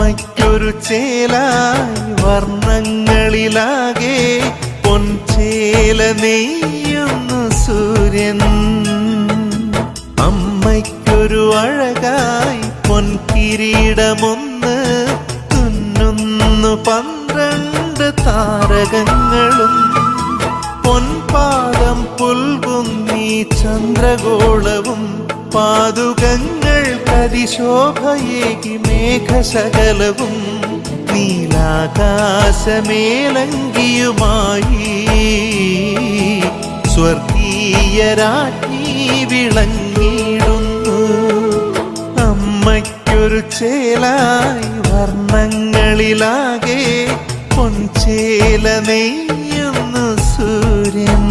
അമ്മയ്ക്കൊരു ചേലായി വർണ്ണങ്ങളിലാകെ പൊൻചേല നെയ്യുന്നു സൂര്യൻ. അമ്മയ്ക്കൊരു അഴകായി പൊൻകിരീടമൊന്ന് തുന്നുന്നു 12 താരകങ്ങളും. പൊൻപാദം പുൽകുന്നീ ചന്ദ്രഗോളവും പാതുകങ്ങൾ അതിശോഭയേകി മേഘസകലവും നീലാകാശമേലങ്കിയുമായി സ്വർഗീയ രാജ്ഞി വിളങ്ങിടുന്നു. അമ്മയ്ക്കൊരു ചേലായി വർണ്ണങ്ങളിലാകെ പൊൻചേല നെയ്യുന്നു സൂര്യൻ.